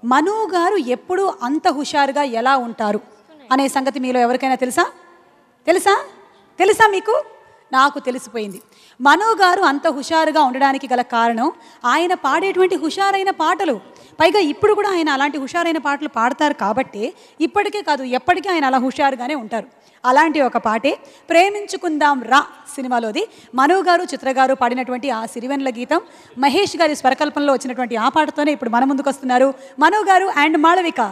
మను గారు ఎప్పుడు అంత హుషారుగా ఎలా ఉంటారు అనే సంగతి మీలో ఎవరికైనా తెలుసా? తెలుసా తెలుసా మీకు? నాకు తెలిసిపోయింది. మను గారు అంత హుషారుగా ఉండడానికి గల కారణం ఆయన పాడేటువంటి హుషారైన పాటలు. పైగా ఇప్పుడు కూడా ఆయన అలాంటి హుషారైన పాటలు పాడతారు కాబట్టి ఇప్పటికే కాదు ఎప్పటికీ ఆయన అలా హుషారుగానే ఉంటారు. అలాంటి ఒక పాటే ప్రేమించుకుందాం రా సినిమాలోది. మను గారు చిత్ర గారు పాడినటువంటి ఆ సిరివెన్నెల గీతం మహేష్ గారి స్వరకల్పనలో వచ్చినటువంటి ఆ పాటతోనే ఇప్పుడు మన ముందుకు వస్తున్నారు మను గారు అండ్ మాళవిక.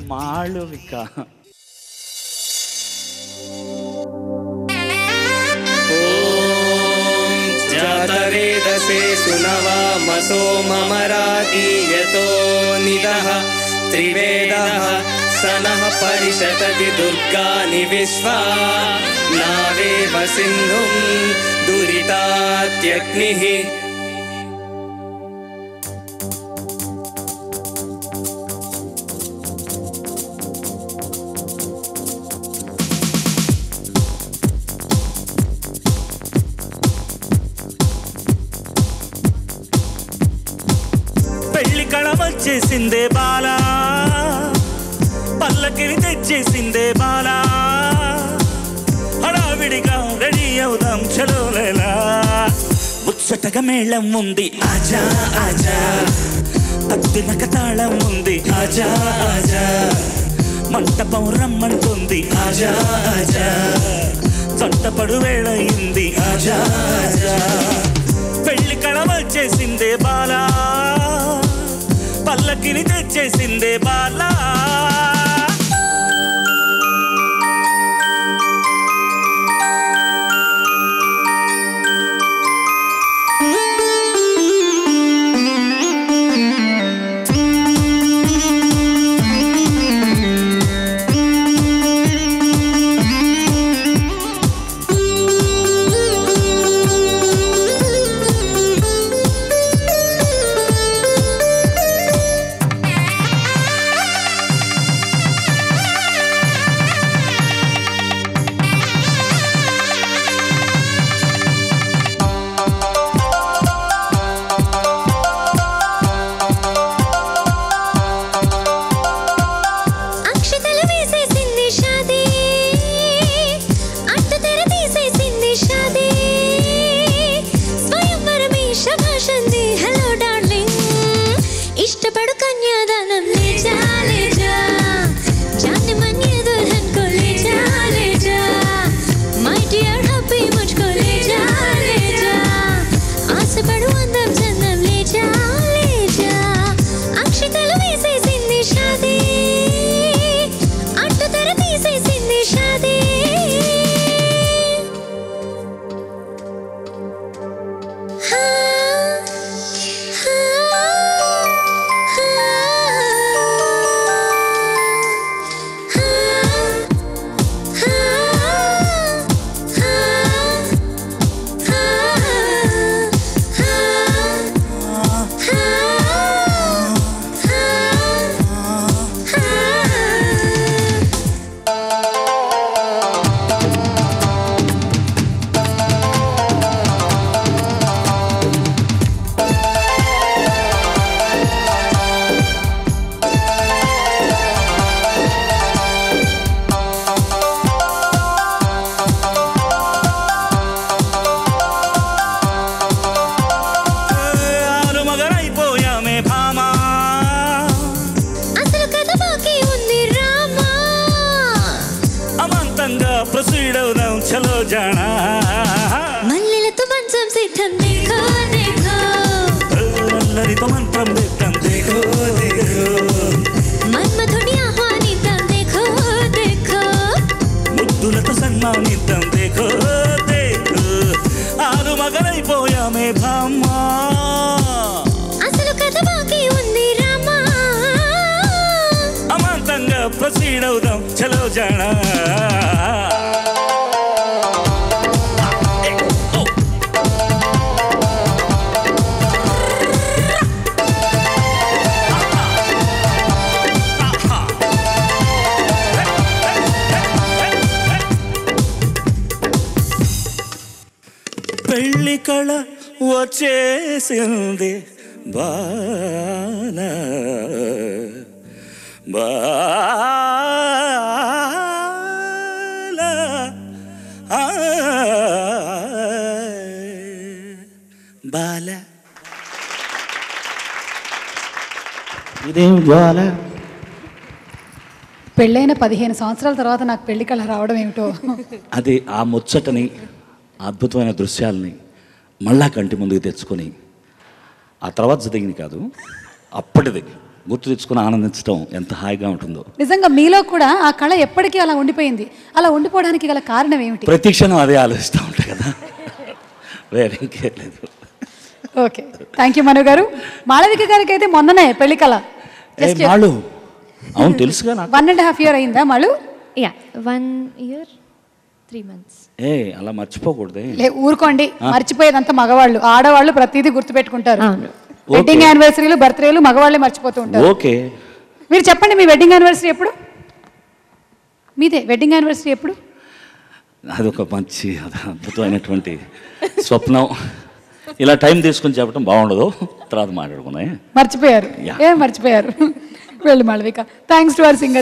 మాళవిక जातवेदसे सुनवामसो ममराति यतो निदः त्रिवेदः सनः परिषदति दुर्गानि विश्वा नावेव सिन्धुं दुरितात्यग्निः వచ్చేసిందే బాలా పల్లకిని తెచ్చేసిందే బాలా హడావిడిగా రెడీ అవుదాం చలోలేలా ముచ్చటగా మేళం ఉంది ఆజా ఆజా తద్దినక తాళం ఉంది ఆజా ఆజా మంటపం రమ్మంటుంది ఆజా ఆజా చట్టపడు వేళయింది ఆజా ఆజా పెళ్లి కళ వచ్చేసిందే బాలా పల్లకిని తెచ్చేసిందే బాలా పెళ్లి కళ వచ్చేసింది బాల బాల బాల. ఇదేం జ్వాల? పెళ్ళైన 15 సంవత్సరాల తర్వాత నాకు పెళ్లి కళ రావడం ఏమిటో. అది ఆ ముచ్చటని, అద్భుతమైన దృశ్యాలని మళ్ళా కంటి ముందుకు తెచ్చుకొని, ఆ తర్వాత జరిగింది కాదు, అప్పటిది గుర్తు తెచ్చుకొని ఆనందించడం ఎంత హాయిగా ఉంటుందో. నిజంగా మీలో కూడా ఆ కళ ఎప్పటికీ అలా ఉండిపోయింది. అలా ఉండిపోవడానికి గల కారణం ఏమిటి? ప్రతి క్షణం అదే ఆలోచిస్తూ ఉంటాయి కదా, వేరే ఇంకేం లేదు. ఓకే, థ్యాంక్ యూ మను గారు. మాళవిక గారికి అయితే మొన్ననే పెళ్లి కళ. మాళ్ళు అవును తెలుసుగా నాకు. 1.5 year అయిందా మాళ్ళు? Yeah, 1 year, 3 months. అలా మర్చిపోకూడదే. ఊరుకోండి, మర్చిపోయేదంతా మగవాళ్ళు. ఆడవాళ్ళు ప్రతిదీ గుర్తుపెట్టుకుంటారు. అవును. వెడ్డింగ్ యానివర్సరీలు, బర్త్డేలు మగవాళ్ళే మర్చిపోతూ ఉంటారు. ఓకే, మీరు చెప్పండి, మీ వెడ్డింగ్ యానివర్సరీ ఎప్పుడు? మీదే వెడ్డింగ్ యానివర్సరీ ఎప్పుడు? అదొక మంచి అద్భుతమైనటువంటి స్వప్నం. ఇలా టైం తీసుకుని చెప్పడం బాగుండదు, తర్వాత మాట్లాడుకున్నాయి. మర్చిపోయారు. ఏం మర్చిపోయారు? వెళ్ళు Malavika. Thanks to our singer.